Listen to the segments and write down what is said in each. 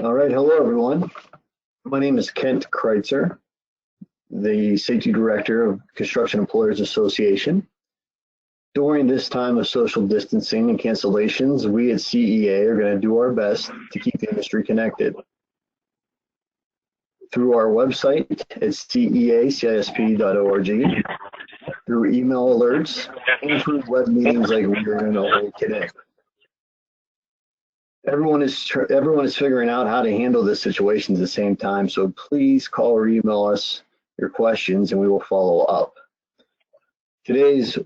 All right, hello everyone. My name is Kent Kreitzer, the Safety Director of Construction Employers Association. During this time of social distancing and cancellations, we at CEA are going to do our best to keep the industry connected. Through our website at ceacisp.org, through email alerts, and through web meetings like we're going to hold today. Everyone is figuring out how to handle this situation at the same time, so please call or email us your questions and we will follow up. Today's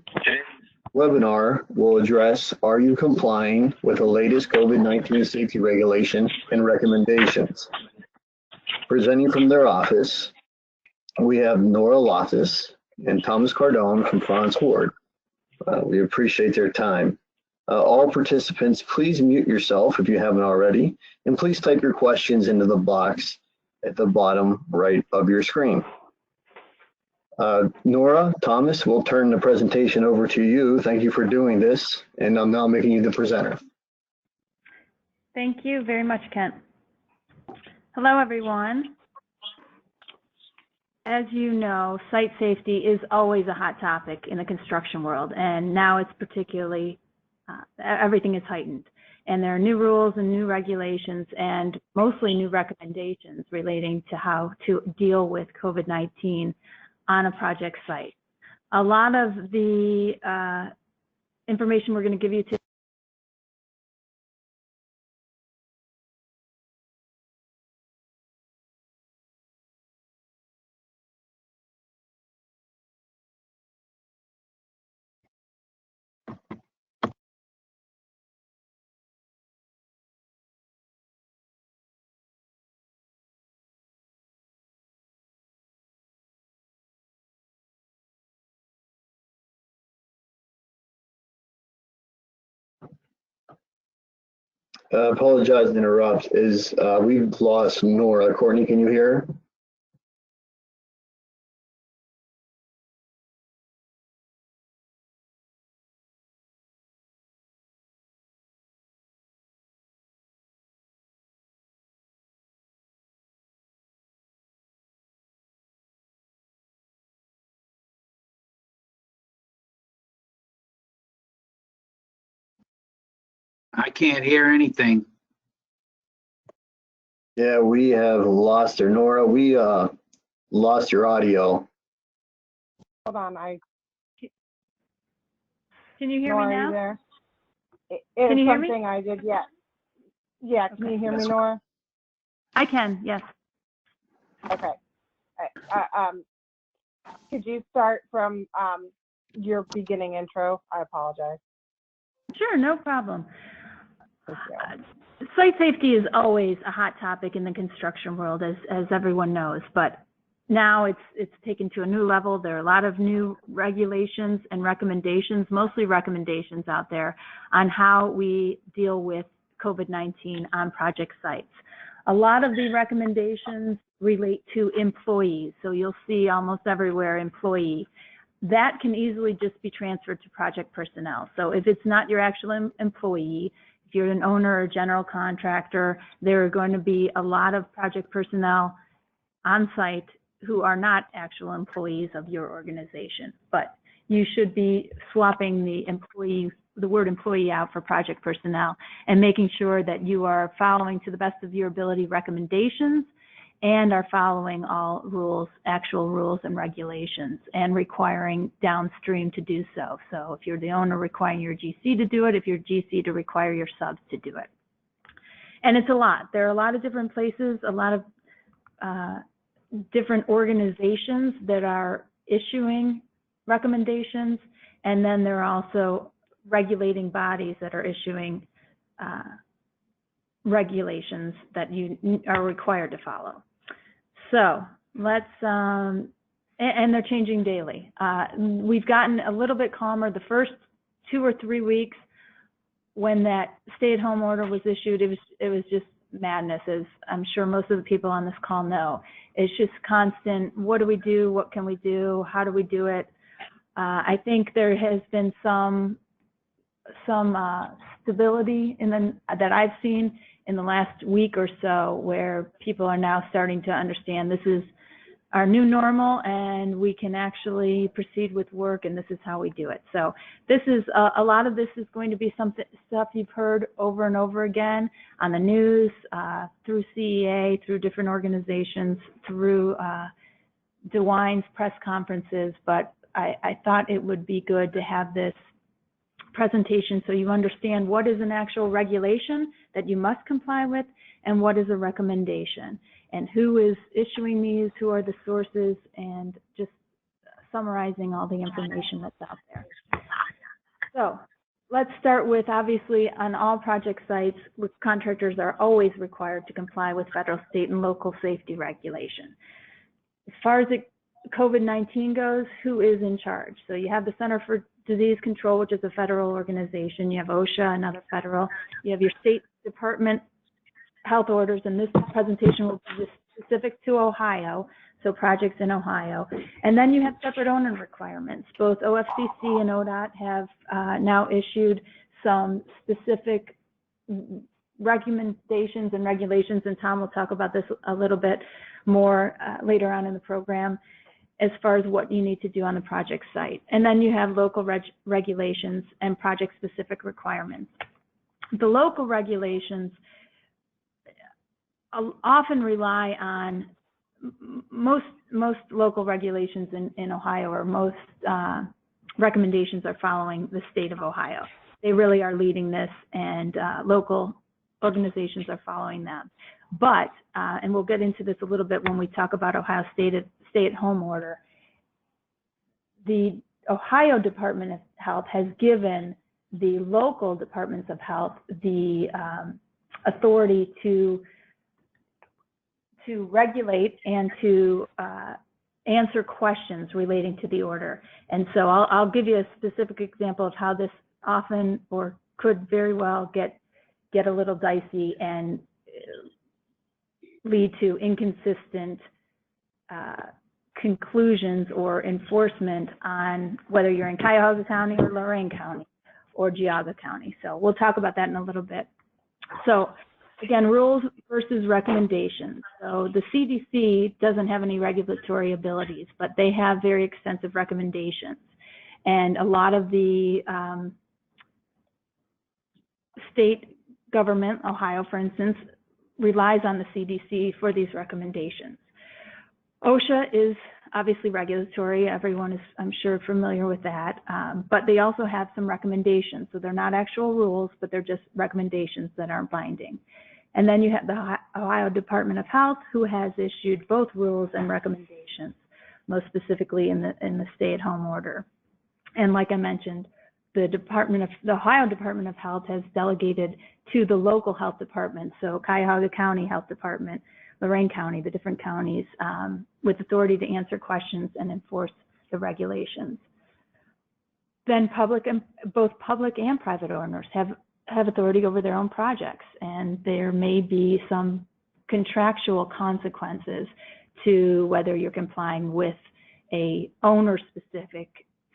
webinar will address, are you complying with the latest COVID-19 safety regulation and recommendations? Presenting from their office, we have Nora Loftus and Thomas Cardone from Franz Ward. We appreciate their time. All participants, please mute yourself if you haven't already, and please type your questions into the box at the bottom right of your screen. Nora, Thomas, we'll turn the presentation over to you. Thank you for doing this, and I'm now making you the presenter. Thank you very much, Kent. Hello, everyone. As you know, site safety is always a hot topic in the construction world, and now it's particularly everything is heightened, and there are new rules and new regulations and mostly new recommendations relating to how to deal with COVID-19 on a project site. A lot of the information we're going to give you today Apologize to interrupt. We've lost Nora. Courtney, can you hear her? I can't hear anything. Yeah, we have lost her. Nora, we lost your audio. Hold on, Can you hear Nora, me now? Are you there? Can you hear me? Something I did, yeah. Yeah, can you hear me, Yes. Nora? I can, yes. Okay. Could you start from your beginning intro? I apologize. Sure, no problem. Thank you. Site safety is always a hot topic in the construction world, as everyone knows, but now it's taken to a new level. There are a lot of new regulations and recommendations, mostly recommendations out there on how we deal with COVID-19 on project sites. A lot of the recommendations relate to employees, so you'll see almost everywhere employee. That can easily just be transferred to project personnel. So if it's not your actual employee, if you're an owner or general contractor, there are going to be a lot of project personnel on site who are not actual employees of your organization. But you should be swapping the word employee out for project personnel and making sure that you are following to the best of your ability recommendations and are following all rules, actual rules and regulations, and requiring downstream to do so. So if you're the owner, requiring your GC to do it, if you're GC, to require your subs to do it. And it's a lot. There are a lot of different places, a lot of different organizations that are issuing recommendations, and then there are also regulating bodies that are issuing regulations that you are required to follow. So let's, and they're changing daily. We've gotten a little bit calmer. The first 2 or 3 weeks when that stay-at-home order was issued, it was just madness, as I'm sure most of the people on this call know. It's just constant, what do we do? What can we do? How do we do it? I think there has been some stability that I've seen in the last week or so, where people are now starting to understand this is our new normal and we can actually proceed with work, and this is how we do it. So this is a lot of this is going to be stuff you've heard over and over again on the news, through CEA, through different organizations, through DeWine's press conferences, but I thought it would be good to have this presentation so you understand what is an actual regulation that you must comply with and what is a recommendation, and who is issuing these, who are the sources, and just summarizing all the information that's out there. So let's start with, obviously, on all project sites, contractors are always required to comply with federal, state, and local safety regulation. As far as COVID-19 goes, who is in charge? So you have the Center for Disease Control, which is a federal organization. You have OSHA, another federal. You have your state department health orders, and this presentation will be specific to Ohio, so projects in Ohio. And then you have separate owner requirements. Both OFCC and ODOT have now issued some specific recommendations and regulations, and Tom will talk about this a little bit more later on in the program, as far as what you need to do on the project site. And then you have local regulations and project-specific requirements. The local regulations often rely on, most local regulations in Ohio, or most recommendations are following the state of Ohio. They really are leading this, and local organizations are following them. But, and we'll get into this a little bit when we talk about Ohio stay-at-home order, the Ohio Department of Health has given the local departments of health the authority to regulate and to answer questions relating to the order. And so I'll give you a specific example of how this often, or could very well, get a little dicey and lead to inconsistent conclusions or enforcement on whether you're in Cuyahoga County or Lorain County or Geauga County. So we'll talk about that in a little bit. So again, rules versus recommendations. So the CDC doesn't have any regulatory abilities, but they have very extensive recommendations. And a lot of the state government, Ohio, for instance, relies on the CDC for these recommendations. OSHA is obviously regulatory. Everyone is, I'm sure, familiar with that. But they also have some recommendations. So they're not actual rules, but they're just recommendations that aren't binding. And then you have the Ohio Department of Health, who has issued both rules and recommendations, most specifically in the stay-at-home order. And like I mentioned, the Ohio Department of Health has delegated to the local health departments, so Cuyahoga County Health Department, Lorain County, the different counties, with authority to answer questions and enforce the regulations. Then both public and private owners have authority over their own projects, and there may be some contractual consequences to whether you're complying with a owner-specific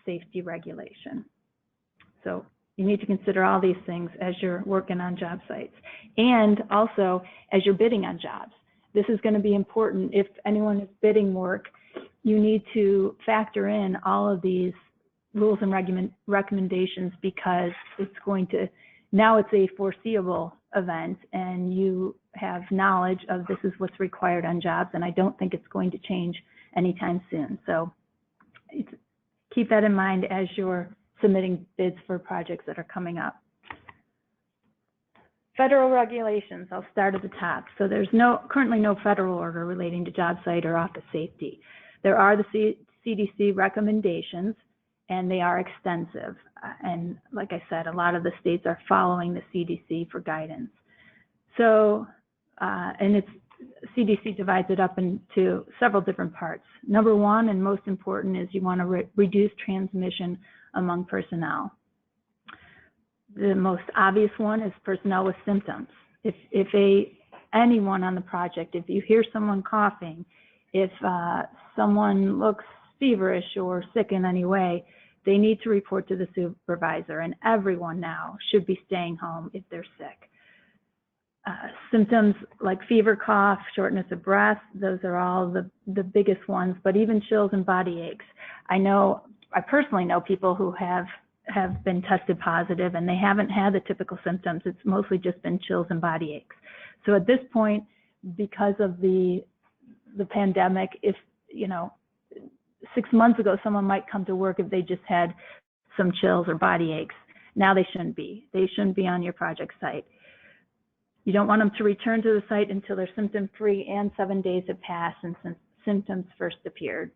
safety regulation. So you need to consider all these things as you're working on job sites, and also as you're bidding on jobs. This is going to be important. If anyone is bidding work, you need to factor in all of these rules and recommendations, because it's going to, now it's a foreseeable event, and you have knowledge of this is what's required on jobs, and I don't think it's going to change anytime soon. So keep that in mind as you're submitting bids for projects that are coming up. Federal regulations, I'll start at the top. So there's currently no federal order relating to job site or office safety. There are the CDC recommendations, and they are extensive. And like I said, a lot of the states are following the CDC for guidance. So, and CDC divides it up into several different parts. Number one, and most important, is you want to reduce transmission among personnel. The most obvious one is personnel with symptoms. If anyone on the project, if you hear someone coughing, if someone looks feverish or sick in any way, they need to report to the supervisor, and everyone now should be staying home if they're sick. Symptoms like fever, cough, shortness of breath, those are all the biggest ones, but even chills and body aches. I personally know people who have been tested positive and they haven't had the typical symptoms. It's mostly just been chills and body aches. So at this point, because of the pandemic, if, 6 months ago, someone might come to work if they just had some chills or body aches. Now they shouldn't be. They shouldn't be on your project site. You don't want them to return to the site until they're symptom-free and 7 days have passed since symptoms first appeared.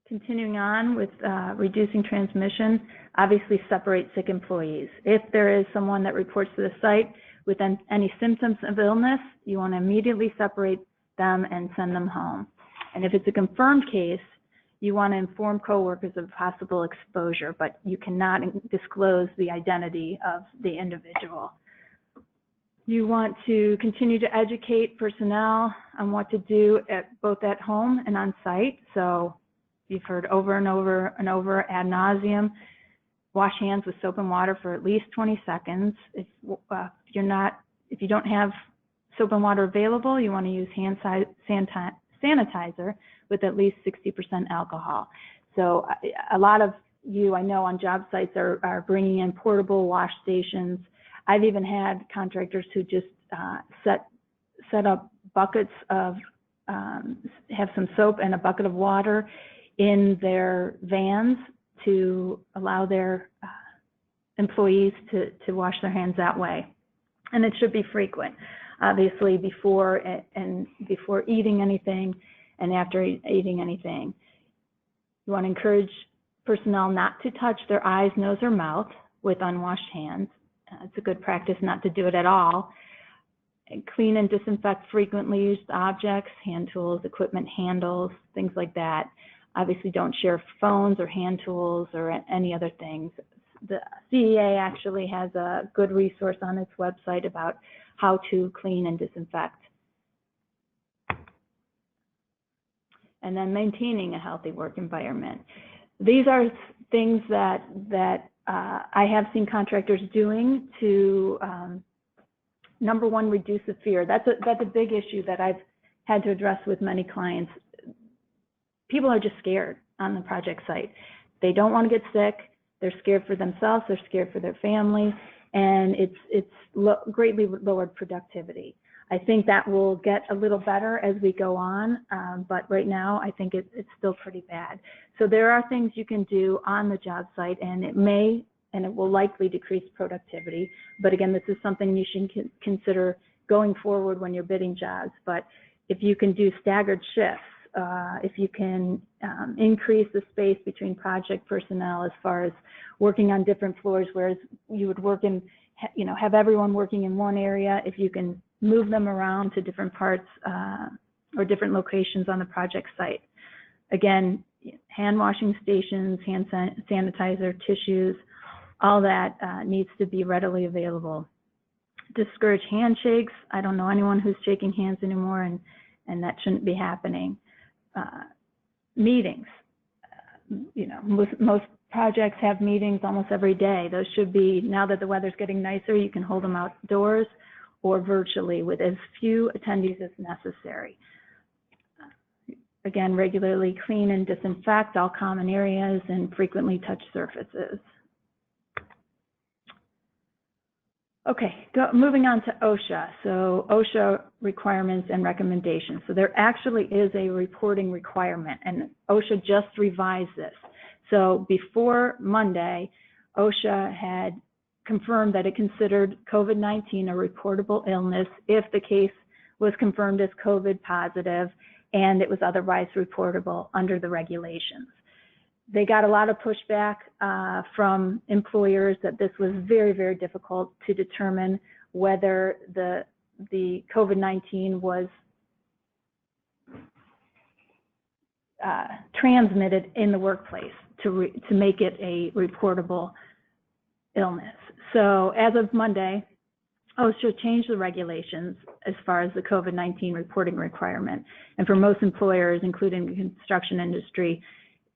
Continuing on with reducing transmission, obviously separate sick employees. If there is someone that reports to the site with any symptoms of illness, you want to immediately separate them and send them home. And if it's a confirmed case, you want to inform coworkers of possible exposure, but you cannot disclose the identity of the individual. You want to continue to educate personnel on what to do both at home and on site. So you've heard over and over and over ad nauseum, wash hands with soap and water for at least 20 seconds. If you don't have soap and water available, you want to use hand sanitizer with at least 60% alcohol. So a lot of you, I know, on job sites are bringing in portable wash stations. I've even had contractors who just set up buckets of, have some soap and a bucket of water in their vans to allow their employees to wash their hands that way. And it should be frequent, obviously, before eating anything and after eating anything. You want to encourage personnel not to touch their eyes, nose, or mouth with unwashed hands. It's a good practice not to do it at all. And clean and disinfect frequently used objects, hand tools, equipment handles, things like that. Obviously, don't share phones or hand tools or any other things. The CEA actually has a good resource on its website about how to clean and disinfect. And then maintaining a healthy work environment. These are things that I have seen contractors doing to, number one, reduce the fear. That's a big issue that I've had to address with many clients. People are just scared on the project site. They don't want to get sick. They're scared for themselves. They're scared for their family, and it's greatly lowered productivity. I think that will get a little better as we go on, but right now I think it's still pretty bad. So there are things you can do on the job site, and it will likely decrease productivity. But again, this is something you should consider going forward when you're bidding jobs. But if you can do staggered shifts, if you can increase the space between project personnel as far as working on different floors, whereas you would work in, have everyone working in one area, if you can move them around to different parts or different locations on the project site. Again, hand washing stations, hand sanitizer, tissues, all that needs to be readily available. Discourage handshakes. I don't know anyone who's shaking hands anymore, and that shouldn't be happening. Meetings. Most projects have meetings almost every day. Those should be, now that the weather's getting nicer, you can hold them outdoors or virtually with as few attendees as necessary. Again, regularly clean and disinfect all common areas and frequently touch surfaces. Okay, moving on to OSHA. So OSHA requirements and recommendations. So there actually is a reporting requirement, and OSHA just revised this. So before Monday, OSHA had confirmed that it considered COVID-19 a reportable illness if the case was confirmed as COVID positive and it was otherwise reportable under the regulations. They got a lot of pushback from employers that this was very, very difficult to determine whether the COVID-19 was transmitted in the workplace to make it a reportable illness. So as of Monday, OSHA changed the regulations as far as the COVID-19 reporting requirement. And for most employers, including the construction industry,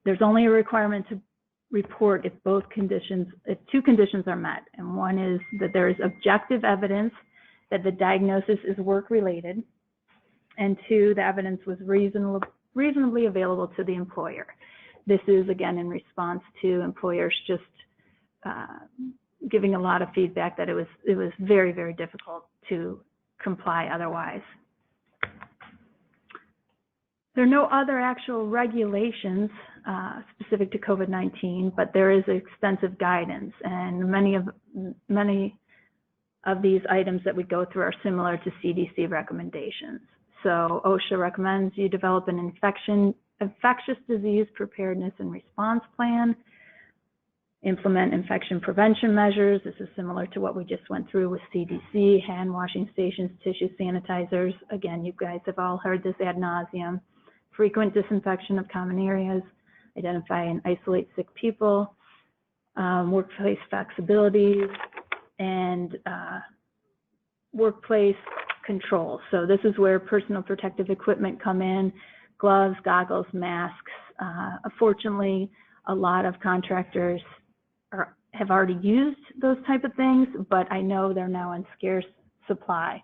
there's only a requirement report if two conditions are met. And one is that there is objective evidence that the diagnosis is work-related, and two, the evidence was reasonably available to the employer. This is, again, in response to employers just giving a lot of feedback that it was very, very difficult to comply otherwise. There are no other actual regulations specific to COVID-19, but there is extensive guidance, and many of these items that we go through are similar to CDC recommendations. So OSHA recommends you develop an infectious disease preparedness and response plan, implement infection prevention measures. This is similar to what we just went through with CDC, hand washing stations, tissue sanitizers. Again, you guys have all heard this ad nauseum. Frequent disinfection of common areas, identify and isolate sick people, workplace flexibility, and workplace control. So this is where personal protective equipment come in, gloves, goggles, masks. Unfortunately, a lot of contractors have already used those type of things, but I know they're now in scarce supply.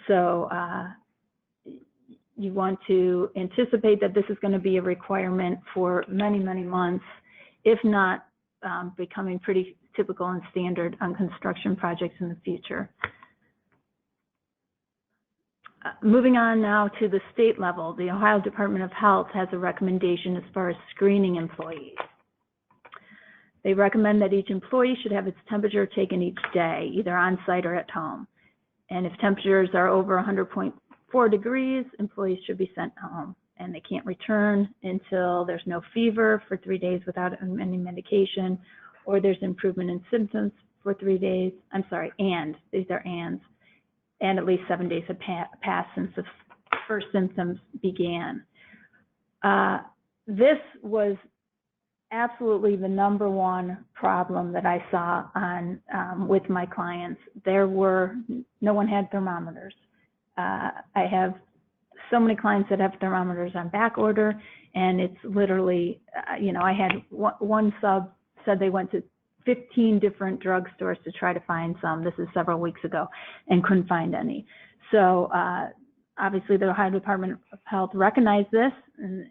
So you want to anticipate that this is going to be a requirement for many, many months, if not becoming pretty typical and standard on construction projects in the future. Moving on now to the state level, the Ohio Department of Health has a recommendation as far as screening employees. They recommend that each employee should have its temperature taken each day, either on site or at home. And if temperatures are over 100.4 degrees, employees should be sent home, and they can't return until there's no fever for 3 days without any medication, or there's improvement in symptoms for 3 days. I'm sorry, and these are ands. And at least 7 days have passed since the first symptoms began. This was absolutely the #1 problem that I saw on with my clients. No one had thermometers. I have so many clients that have thermometers on back order, and it's literally, I had one sub said they went to 15 different drugstores to try to find some. This is several weeks ago, and couldn't find any. So obviously the Ohio Department of Health recognized this, and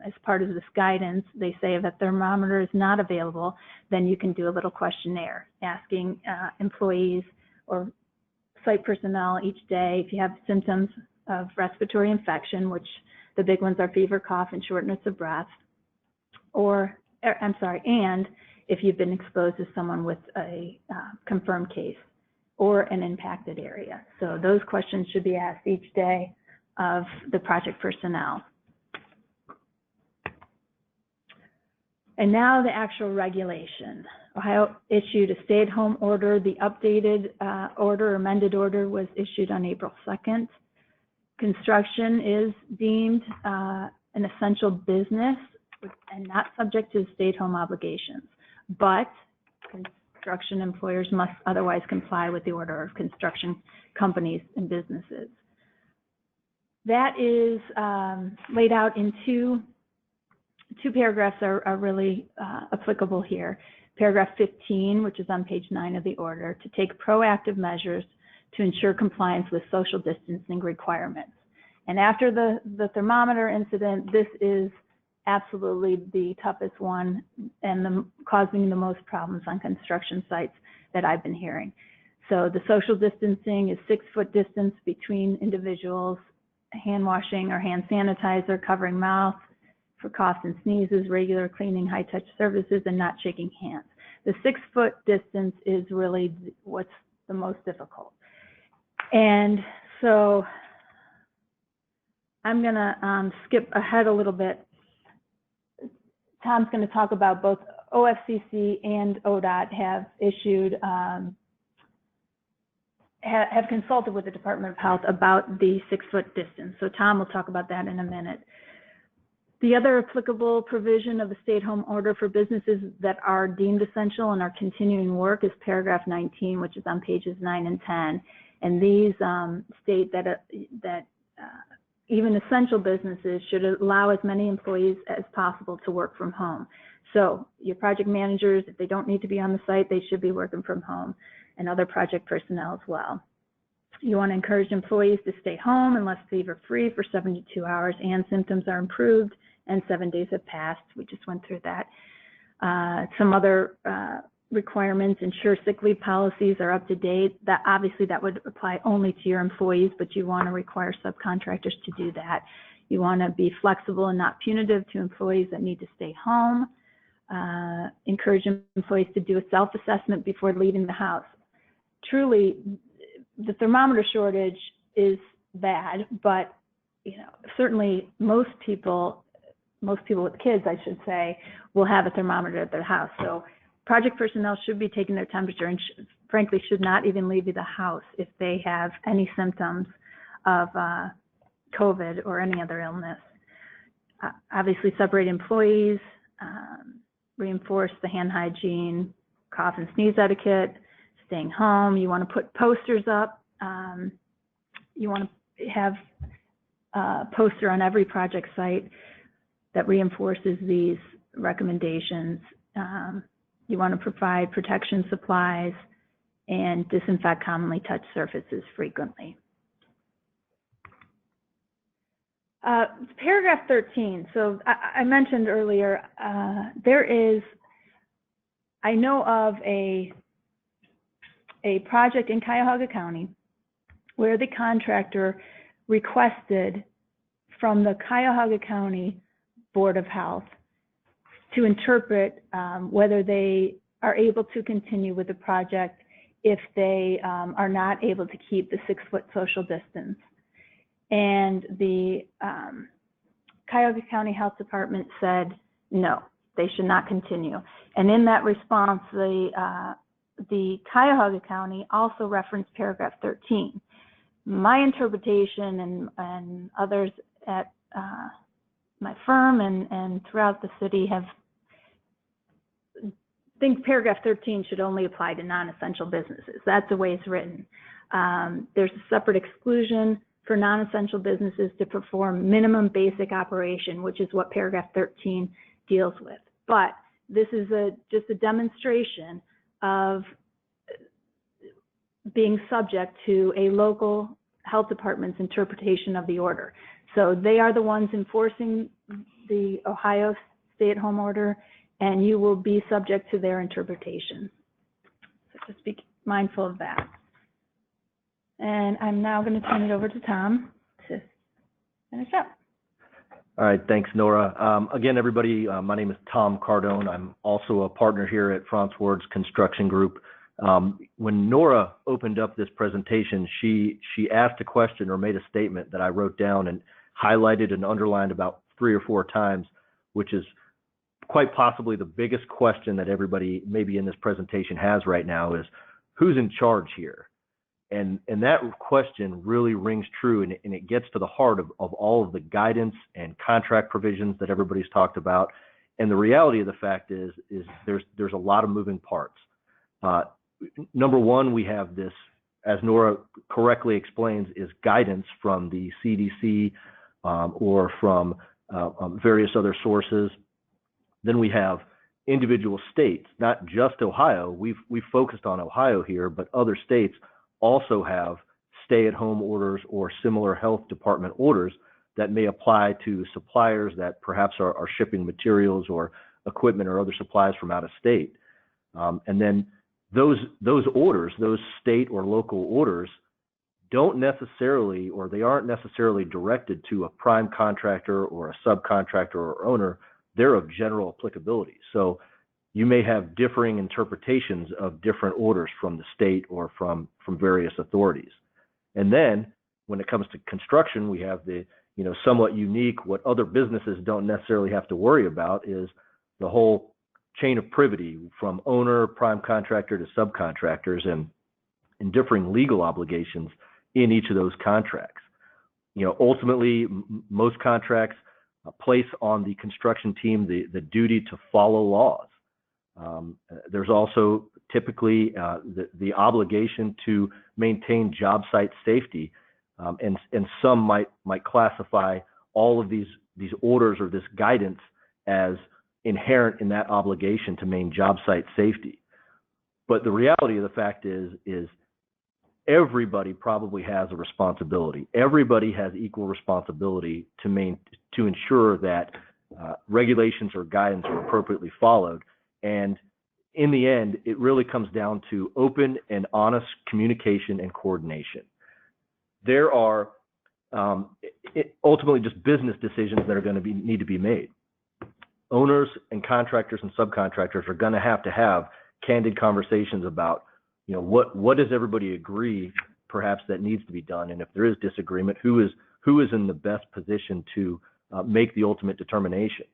as part of this guidance, they say if a thermometer is not available, then you can do a little questionnaire asking employees or site personnel each day if you have symptoms of respiratory infection, which the big ones are fever, cough, and shortness of breath, and if you've been exposed to someone with a confirmed case or an impacted area. So those questions should be asked each day of the project personnel. And now the actual regulation. Ohio issued a stay-at-home order. The updated order, amended order, was issued on April 2nd. Construction is deemed an essential business and not subject to stay-at-home obligations, but construction employers must otherwise comply with the order of construction companies and businesses. That is laid out in two paragraphs are really applicable here. Paragraph 15, which is on page 9 of the order, to take proactive measures to ensure compliance with social distancing requirements. And after the thermometer incident, this is absolutely the toughest one and causing the most problems on construction sites that I've been hearing. So the social distancing is 6-foot distance between individuals, hand washing or hand sanitizer, covering mouth for coughs and sneezes, regular cleaning, high-touch services, and not shaking hands. The 6-foot distance is really what's the most difficult. And so I'm gonna skip ahead a little bit. Tom's going to talk about both OFCC and ODOT have issued, have consulted with the Department of Health about the 6-foot distance. So Tom will talk about that in a minute. The other applicable provision of the stay-at-home order for businesses that are deemed essential and are continuing work is paragraph 19, which is on pages 9 and 10. And these state that even essential businesses should allow as many employees as possible to work from home. So your project managers, if they don't need to be on the site, they should be working from home, and other project personnel as well. You want to encourage employees to stay home unless fever-free for 72 hours and symptoms are improved and 7 days have passed. We just went through that. Some other requirements: ensure sick leave policies are up to date. That obviously that would apply only to your employees, but you want to require subcontractors to do that. You want to be flexible and not punitive to employees that need to stay home. Encourage employees to do a self-assessment before leaving the house. Truly, the thermometer shortage is bad, but certainly most people with kids, I should say, will have a thermometer at their house. So project personnel should be taking their temperature and frankly should not even leave the house if they have any symptoms of COVID or any other illness. Obviously, separate employees, reinforce the hand hygiene, cough and sneeze etiquette, staying home. You want to put posters up. You want to have a poster on every project site that reinforces these recommendations. You want to provide protection supplies and disinfect commonly touched surfaces frequently. Paragraph 13. So I mentioned earlier, I know of a project in Cuyahoga County where the contractor requested from the Cuyahoga County Board of Health to interpret whether they are able to continue with the project if they are not able to keep the 6-foot social distance. And the Cuyahoga County Health Department said no, they should not continue. And in that response, the Cuyahoga County also referenced paragraph 13. My interpretation and others at my firm and throughout the city think paragraph 13 should only apply to non-essential businesses. That's the way it's written. There's a separate exclusion for non-essential businesses to perform minimum basic operation, which is what paragraph 13 deals with. But this is just a demonstration of being subject to a local health department's interpretation of the order. So they are the ones enforcing the Ohio stay-at-home order, and you will be subject to their interpretation. So just be mindful of that. And I'm now going to turn it over to Tom to finish up. All right, thanks, Nora. Again, everybody, my name is Tom Cardone. I'm also a partner here at Franz Ward's Construction Group. When Nora opened up this presentation, she asked a question or made a statement that I wrote down and highlighted and underlined about 3 or 4 times, which is quite possibly the biggest question that everybody maybe in this presentation has right now is, who's in charge here? And that question really rings true, and it gets to the heart of all of the guidance and contract provisions that everybody's talked about. And the reality of the fact is there's a lot of moving parts. Number one, we have this, as Nora correctly explains, is guidance from the CDC or from various other sources. Then we have individual states, not just Ohio. We've focused on Ohio here, but other states also have stay-at-home orders or similar health department orders that may apply to suppliers that perhaps are shipping materials or equipment or other supplies from out of state. And then those orders, those state or local orders, don't necessarily, or they aren't necessarily directed to a prime contractor or a subcontractor or owner. They're of general applicability. So you may have differing interpretations of different orders from the state or from various authorities. And then when it comes to construction, we have the, somewhat unique, what other businesses don't necessarily have to worry about is the whole chain of privity from owner, prime contractor to subcontractors and differing legal obligations in each of those contracts. Ultimately, most contracts place on the construction team the duty to follow laws. There's also typically the obligation to maintain job site safety, and some might classify all of these orders or this guidance as inherent in that obligation to maintain job site safety. But the reality of the fact is everybody probably has a responsibility. Everybody has equal responsibility to ensure that regulations or guidance are appropriately followed. And in the end, it really comes down to open and honest communication and coordination. There are ultimately just business decisions that are going to need to be made. Owners and contractors and subcontractors are going to have candid conversations about, what does everybody agree perhaps that needs to be done, and if there is disagreement, who is in the best position to make the ultimate determination.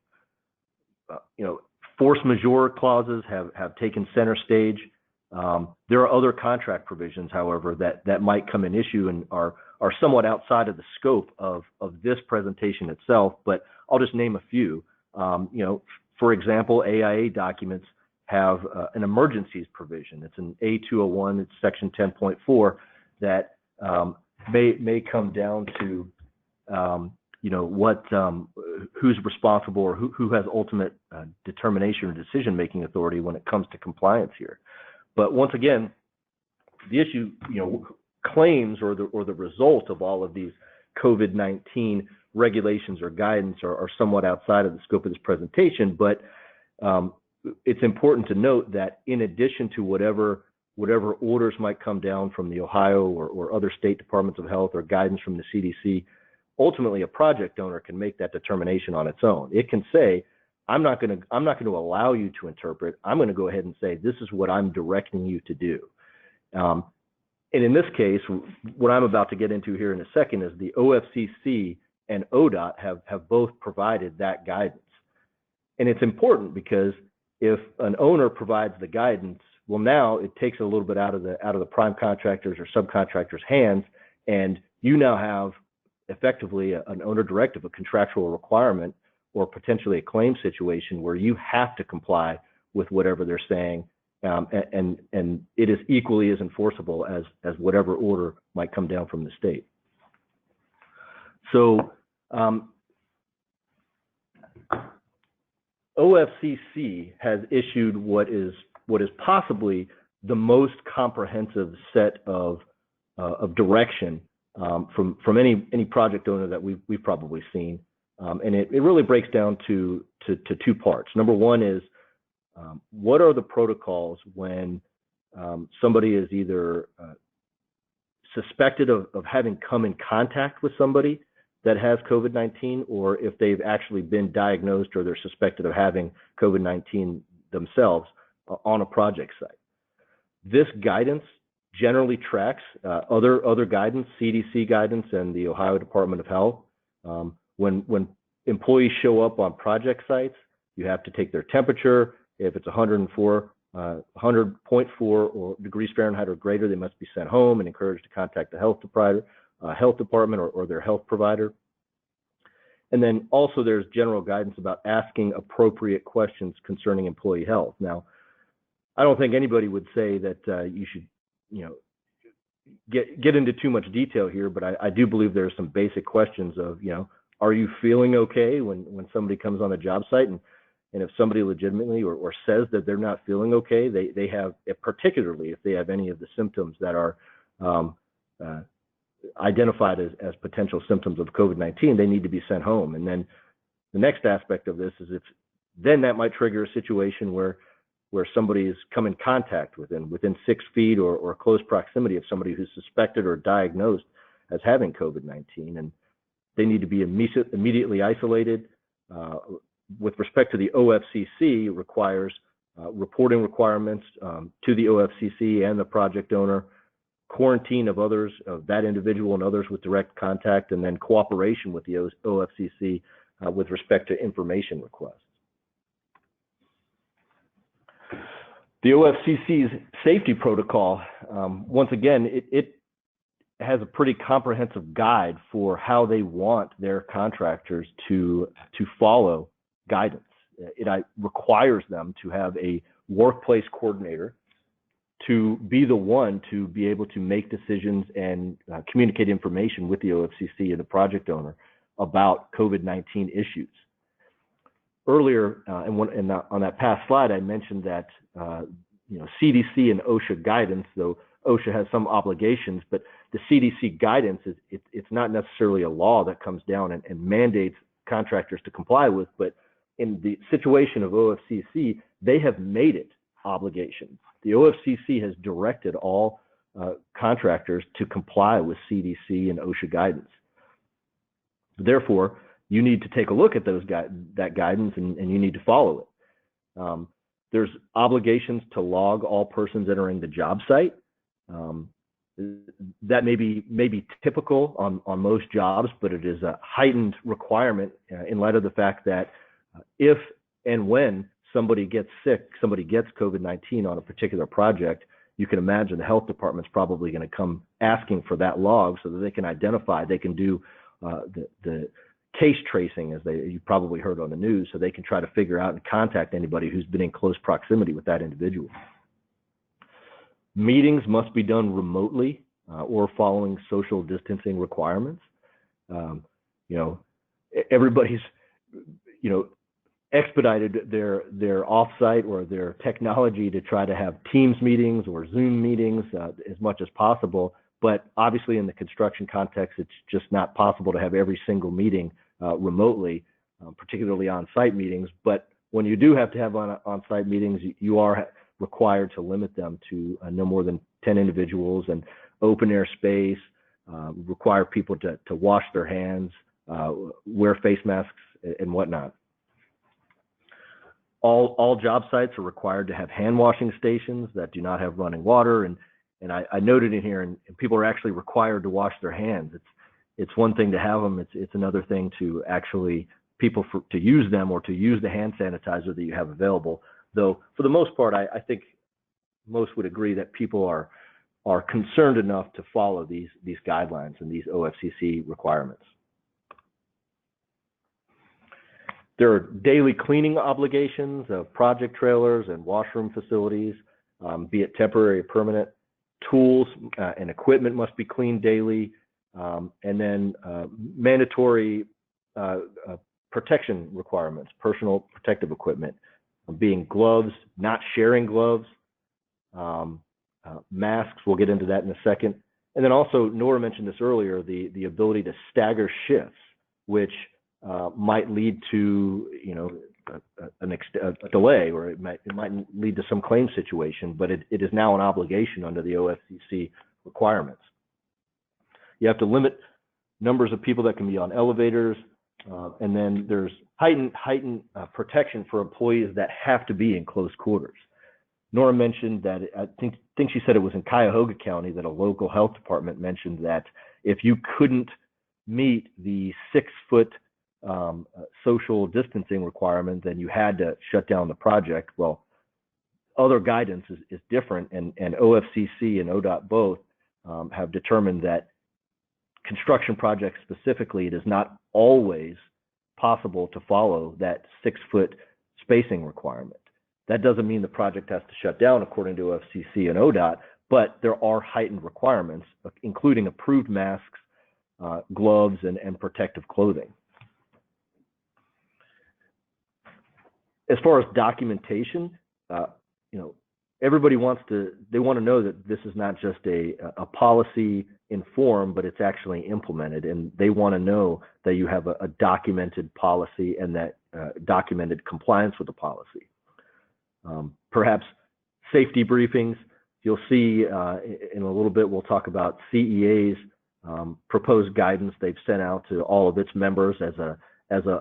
Force majeure clauses have taken center stage. There are other contract provisions, however, that might come in issue and are somewhat outside of the scope of this presentation itself, but I'll just name a few. For example, AIA documents have an emergencies provision. It's an A201, it's section 10.4 that may come down to who's responsible or who has ultimate determination or decision-making authority when it comes to compliance here. But once again, the issue, claims or the result of all of these COVID-19 regulations or guidance are somewhat outside of the scope of this presentation, but it's important to note that in addition to whatever orders might come down from the Ohio or other state departments of health or guidance from the CDC, ultimately a project owner can make that determination on its own. It can say, I'm not going to allow you to interpret. I'm going to go ahead and say, this is what I'm directing you to do. And in this case, what I'm about to get into here in a second is the OFCC and ODOT have both provided that guidance. And it's important because if an owner provides the guidance, well, now it takes a little bit out of the prime contractors or subcontractors' hands, and you now have effectively an owner directive, a contractual requirement, or potentially a claim situation where you have to comply with whatever they're saying, and it is equally as enforceable as whatever order might come down from the state. So OFCC has issued what is possibly the most comprehensive set of direction from any project owner that we've probably seen, and it really breaks down to two parts. Number one is what are the protocols when somebody is either suspected of having come in contact with somebody that has COVID-19, or if they've actually been diagnosed or they're suspected of having COVID-19 themselves on a project site. This guidance generally tracks other guidance, CDC guidance and the Ohio Department of Health. When employees show up on project sites, you have to take their temperature. If it's 100.4 or degrees Fahrenheit or greater, they must be sent home and encouraged to contact the health department or their health provider. And then also there's general guidance about asking appropriate questions concerning employee health. Now, I don't think anybody would say that you should, get into too much detail here, but I do believe there are some basic questions of, are you feeling okay when somebody comes on a job site, and if somebody legitimately or says that they're not feeling okay, they have, particularly if they have any of the symptoms that are identified as potential symptoms of COVID-19, they need to be sent home. And then the next aspect of this is then that might trigger a situation where somebody has come in contact within 6 feet or close proximity of somebody who's suspected or diagnosed as having COVID-19, and they need to be immediately isolated. With respect to the OFCC, requires reporting requirements to the OFCC and the project owner, quarantine of others, of that individual and others with direct contact, and then cooperation with the OFCC with respect to information requests. The OFCC's safety protocol, once again, it has a pretty comprehensive guide for how they want their contractors to follow guidance. It requires them to have a workplace coordinator to be the one to be able to make decisions and communicate information with the OFCC and the project owner about COVID-19 issues. earlier, on that past slide, I mentioned that CDC and OSHA guidance, though OSHA has some obligations, but the CDC guidance it's not necessarily a law that comes down and mandates contractors to comply with, but in the situation of OFCC, they have made it obligation. The OFCC has directed all contractors to comply with CDC and OSHA guidance. Therefore, you need to take a look at that guidance and you need to follow it. There's obligations to log all persons entering the job site. That may be typical on most jobs, but it is a heightened requirement in light of the fact that if and when somebody gets sick, somebody gets COVID-19 on a particular project, you can imagine the health department's probably going to come asking for that log so that they can identify, they can do the case tracing, as you probably heard on the news, so they can try to figure out and contact anybody who's been in close proximity with that individual. Meetings must be done remotely or following social distancing requirements. Everybody's, expedited their offsite or their technology to try to have Teams meetings or Zoom meetings as much as possible. But obviously in the construction context, it's just not possible to have every single meeting remotely, particularly on-site meetings. But when you do have to have on-site meetings, you are required to limit them to no more than 10 individuals and open air space, require people to wash their hands, wear face masks and whatnot. All job sites are required to have hand washing stations that do not have running water. And I noted in here, and people are actually required to wash their hands. It's one thing to have them. It's another thing to actually to use them or to use the hand sanitizer that you have available. Though for the most part, I think most would agree that people are concerned enough to follow these guidelines and these OFCC requirements. There are daily cleaning obligations of project trailers and washroom facilities, be it temporary or permanent. Tools and equipment must be cleaned daily, and then mandatory protection requirements, personal protective equipment, being gloves, not sharing gloves, masks, we'll get into that in a second. And then also, Nora mentioned this earlier, the ability to stagger shifts, which might lead to a delay, or it might lead to some claim situation, but it is now an obligation under the OFCC requirements. You have to limit numbers of people that can be on elevators, and then there's heightened protection for employees that have to be in close quarters. Nora mentioned that, I think she said it was in Cuyahoga County, that a local health department mentioned that if you couldn't meet the 6-foot social distancing requirement, then you had to shut down the project. Well, other guidance is different, and OFCC and ODOT both have determined that construction projects specifically, it is not always possible to follow that 6-foot spacing requirement. That doesn't mean the project has to shut down according to OFCC and ODOT, but there are heightened requirements, including approved masks, gloves, and protective clothing. As far as documentation, everybody want to know that this is not just a policy in form, but it's actually implemented, and they want to know that you have a documented policy and that documented compliance with the policy. Perhaps safety briefings. You'll see in a little bit, we'll talk about CEA's proposed guidance they've sent out to all of its members as a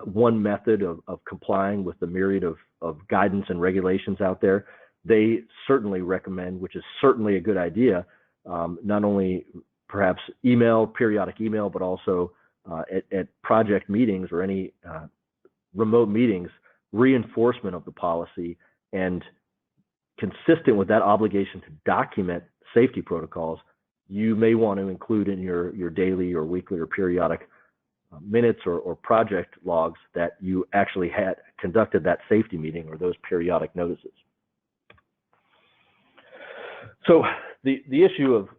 one method of complying with the myriad of guidance and regulations out there. They certainly recommend, which is certainly a good idea, not only perhaps periodic email, but also at project meetings or any remote meetings, reinforcement of the policy, and consistent with that obligation to document safety protocols, you may want to include in your daily or weekly or periodic minutes or project logs that you actually had conducted that safety meeting or those periodic notices. So the issue of,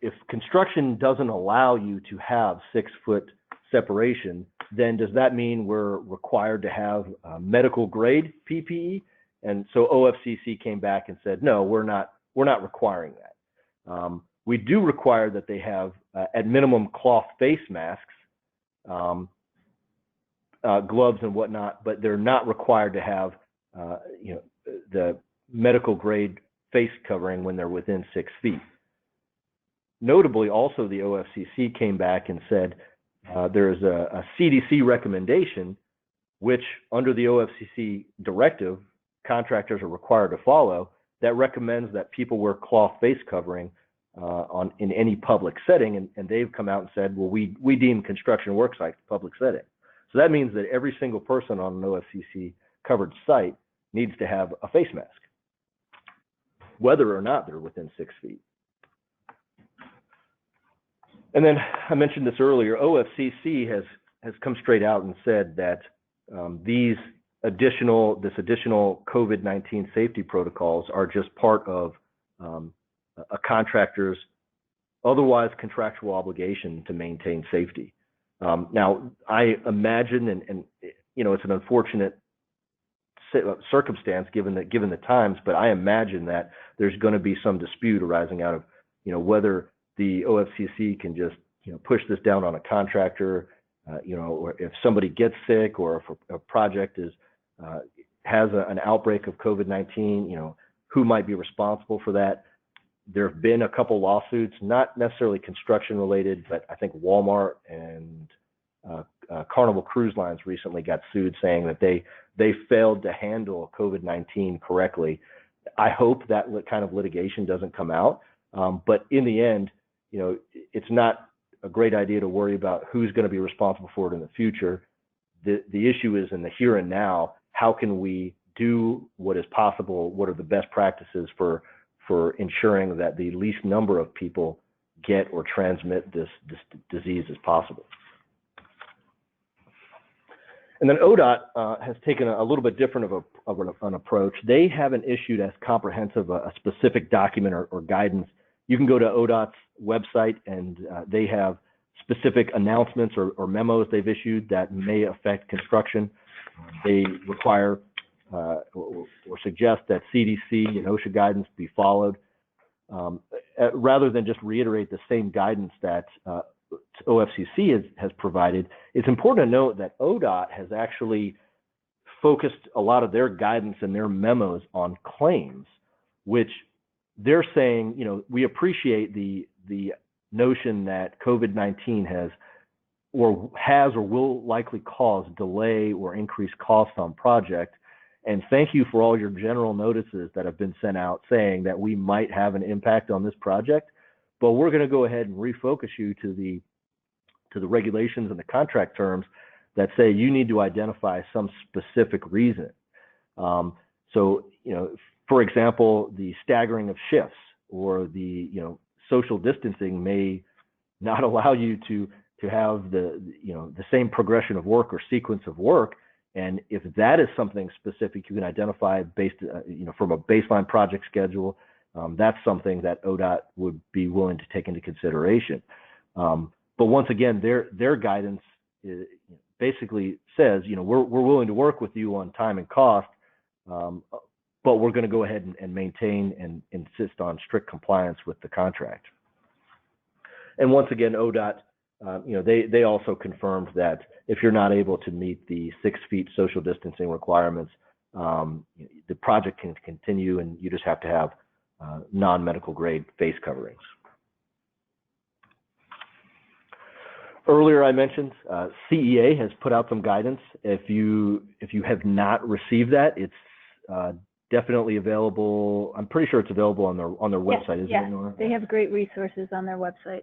if construction doesn't allow you to have 6-foot separation, then does that mean we're required to have medical grade PPE? And so OFCC came back and said, no, we're not requiring that. We do require that they have, at minimum, cloth face masks, gloves and whatnot, but they're not required to have, the medical grade face covering when they're within 6 feet. Notably, also, the OFCC came back and said there's a CDC recommendation, which under the OFCC directive, contractors are required to follow, that recommends that people wear cloth face covering in any public setting, and they've come out and said, well, we deem construction work sites public setting. So that means that every single person on an OFCC covered site needs to have a face mask, whether or not they're within 6 feet. And then I mentioned this earlier, OFCC has come straight out and said that this additional COVID-19 safety protocols are just part of a contractor's otherwise contractual obligation to maintain safety. Now, I imagine, and it's an unfortunate circumstance given the times, but I imagine that there's going to be some dispute arising out of, whether the OFCC can just, push this down on a contractor, or if somebody gets sick, or if a project has an outbreak of COVID-19, who might be responsible for that. There have been a couple lawsuits, not necessarily construction related, but I think Walmart and Carnival Cruise Lines recently got sued saying that they failed to handle COVID-19 correctly. I hope that kind of litigation doesn't come out, but in the end, it's not a great idea to worry about who's going to be responsible for it in the future. The issue is in the here and now. How can we do what is possible? What are the best practices for ensuring that the least number of people get or transmit this disease as possible? And then ODOT has taken a little bit different of an approach. They haven't issued as comprehensive a specific document or guidance. You can go to ODOT's website, and they have specific announcements or memos they've issued that may affect construction. They require or suggest that CDC and Osha guidance be followed, rather than just reiterate the same guidance that OFCC has provided. It's important to note that ODOT has actually focused a lot of their guidance and their memos on claims, which they're saying, we appreciate the notion that COVID-19 has or will likely cause delay or increased costs on project. And thank you for all your general notices that have been sent out saying that we might have an impact on this project, but we're going to go ahead and refocus you to the regulations and the contract terms that say you need to identify some specific reason. So, for example, the staggering of shifts or the, social distancing may not allow you to have the same progression of work or sequence of work. And if that is something specific you can identify based, from a baseline project schedule, that's something that ODOT would be willing to take into consideration. But once again, their guidance basically says, we're willing to work with you on time and cost, but we're going to go ahead and maintain and insist on strict compliance with the contract. And once again, ODOT, they also confirmed that if you're not able to meet the 6 feet social distancing requirements, the project can continue, and you just have to have non-medical grade face coverings. Earlier I mentioned CEA has put out some guidance. If you have not received that, it's definitely available. I'm pretty sure it's available on their website, isn't it, Nora? They have great resources on their website.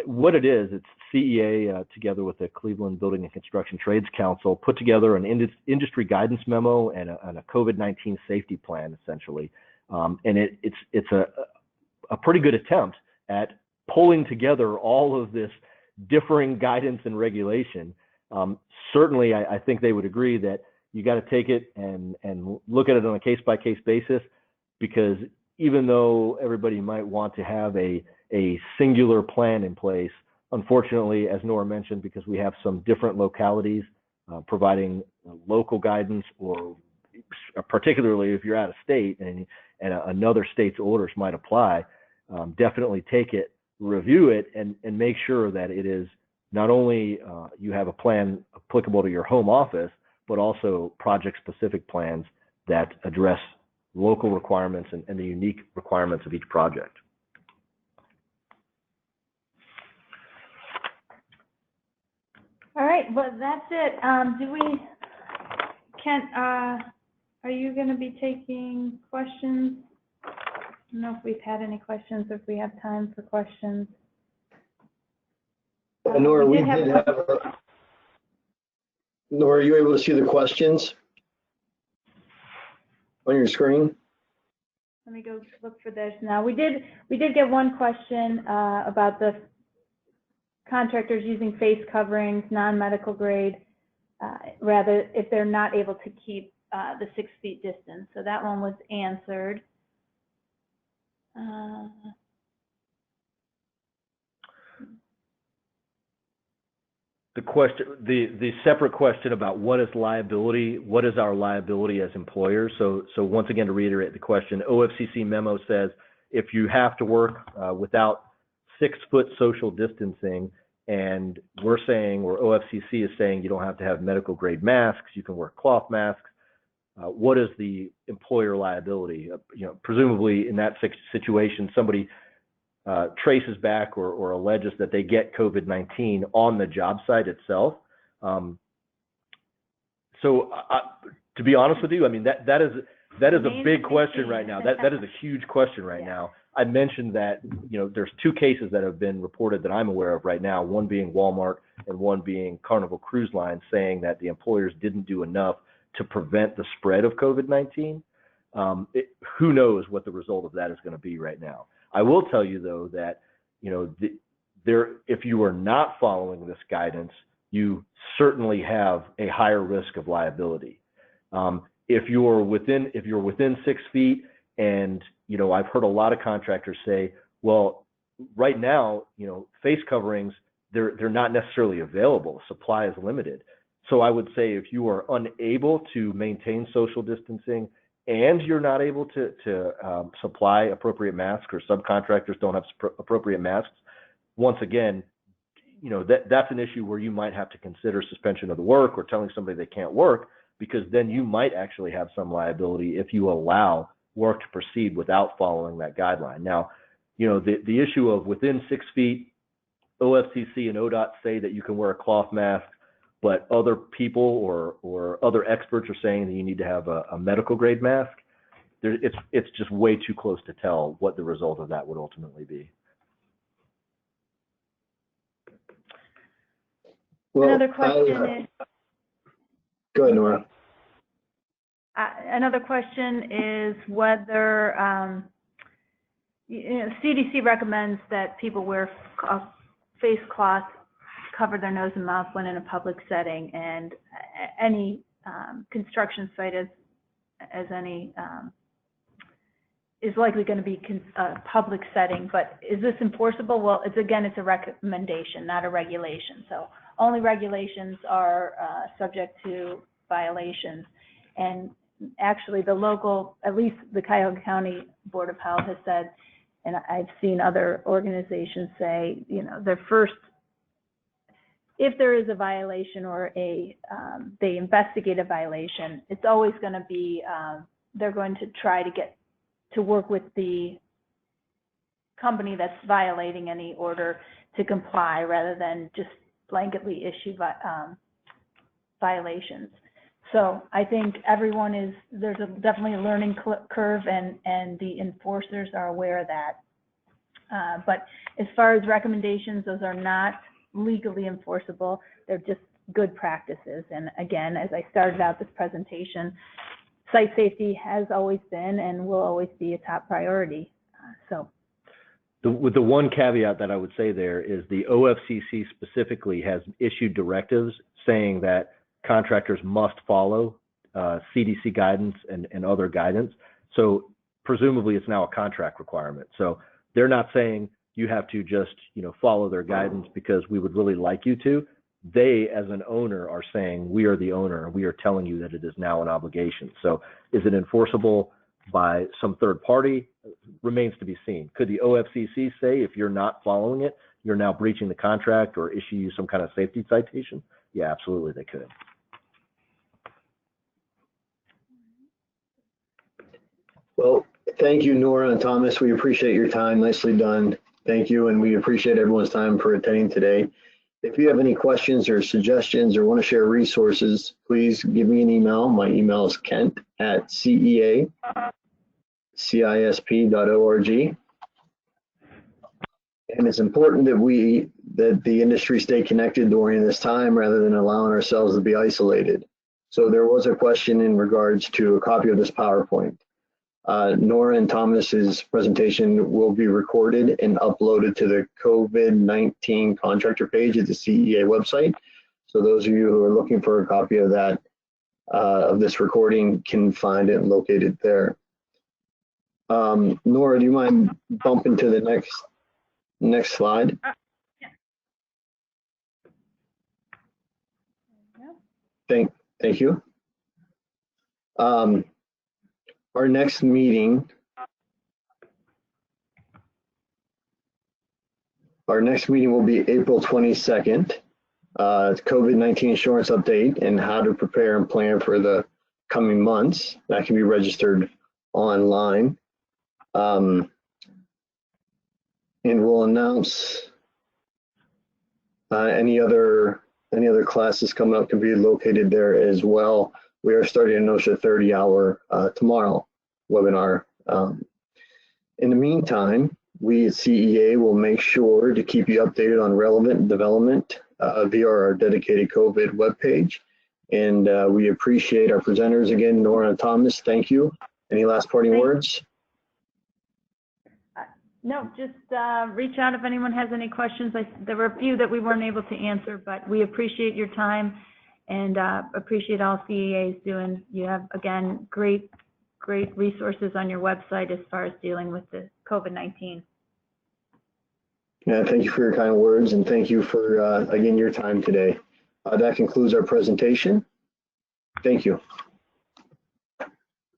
What it is, it's CEA together with the Cleveland Building and Construction Trades Council put together an industry guidance memo and a COVID-19 safety plan, essentially. And it's a pretty good attempt at pulling together all of this differing guidance and regulation. Certainly, I think they would agree that you got to take it and look at it on a case-by-case basis, because even though everybody might want to have a singular plan in place, Unfortunately, as Nora mentioned, because we have some different localities providing local guidance, or particularly if you're out of state and another state's orders might apply, definitely take it, review it, and make sure that it is not only you have a plan applicable to your home office, but also project-specific plans that address local requirements and the unique requirements of each project. All right, well, that's it. Kent, are you going to be taking questions? I don't know if we've had any questions, if we have time for questions. Nora, Nora, are you able to see the questions on your screen? Let me go look for this now. We did get one question about the contractors using face coverings, non-medical grade, rather if they're not able to keep the 6 feet distance. So that one was answered. The separate question about what is liability, what is our liability as employers? So once again, to reiterate the question, OFCC memo says if you have to work without 6 foot social distancing, and we're saying, or OFCC is saying, you don't have to have medical grade masks, you can wear cloth masks. What is the employer liability? Presumably in that situation, somebody traces back or alleges that they get COVID-19 on the job site itself. To be honest with you, I mean, that is a big question right now. That is a huge question right now. I mentioned that, there's 2 cases that have been reported that I'm aware of right now, one being Walmart and one being Carnival Cruise Line, saying that the employers didn't do enough to prevent the spread of COVID-19. Who knows what the result of that is going to be right now. I will tell you, though, that, if you are not following this guidance, you certainly have a higher risk of liability. If you're within 6 feet, and, I've heard a lot of contractors say, well, right now, face coverings, they're not necessarily available. Supply is limited. So I would say if you are unable to maintain social distancing and you're not able to supply appropriate masks, or subcontractors don't have appropriate masks, once again, that's an issue where you might have to consider suspension of the work or telling somebody they can't work, because then you might actually have some liability if you allow work to proceed without following that guideline. Now, the issue of within 6 feet, OFCC and ODOT say that you can wear a cloth mask, but other people or other experts are saying that you need to have a medical grade mask. It's just way too close to tell what the result of that would ultimately be. Well, another question is. Go ahead, Nora. Another question is whether CDC recommends that people wear face cloths, cover their nose and mouth when in a public setting, and any construction site is likely going to be a public setting. But is this enforceable? Well, it's a recommendation, not a regulation. So only regulations are subject to violations. And actually the local, at least the Cuyahoga County Board of Health has said, and I've seen other organizations say, their first, if there is a violation or they investigate a violation, it's always going to be, they're going to try to get to work with the company that's violating any order to comply, rather than just blanketly issue violations. So I think there's definitely a learning curve, and the enforcers are aware of that. But as far as recommendations, those are not legally enforceable. They're just good practices. And again, as I started out this presentation, site safety has always been and will always be a top priority. With the one caveat that I would say there is the OFCC specifically has issued directives saying that contractors must follow CDC guidance and other guidance. So presumably it's now a contract requirement. So they're not saying you have to just, follow their guidance because we would really like you to. They, as an owner, are saying, we are the owner, and we are telling you that it is now an obligation. So is it enforceable by some third party? Remains to be seen. Could the OFCC say, if you're not following it, you're now breaching the contract, or issue you some kind of safety citation? Yeah, absolutely, they could. Well, thank you, Nora and Thomas. We appreciate your time. Nicely done. Thank you, and we appreciate everyone's time for attending today. If you have any questions or suggestions or want to share resources, please give me an email. My email is kent@ceacisp.org. And it's important that the industry stay connected during this time rather than allowing ourselves to be isolated. So there was a question in regards to a copy of this PowerPoint. Nora and Thomas's presentation will be recorded and uploaded to the COVID-19 contractor page at the CEA website. So those of you who are looking for a copy of that, of this recording, can find it and locate it there. Nora, do you mind bumping to the next slide? Thank you. Our next meeting will be April 22nd. It's COVID-19 insurance update and how to prepare and plan for the coming months. That can be registered online. And we'll announce any other classes coming up can be located there as well. We are starting an Osha 30-hour tomorrow webinar. In the meantime, we at CEA will make sure to keep you updated on relevant development via our dedicated COVID webpage. And we appreciate our presenters again, Nora and Thomas. Thank you. Any last parting words? No, just reach out if anyone has any questions. There were a few that we weren't able to answer, but we appreciate your time and appreciate all CEA is doing. You have, again, great resources on your website as far as dealing with the COVID-19. Yeah, thank you for your kind words, and thank you for, again, your time today. That concludes our presentation. Thank you.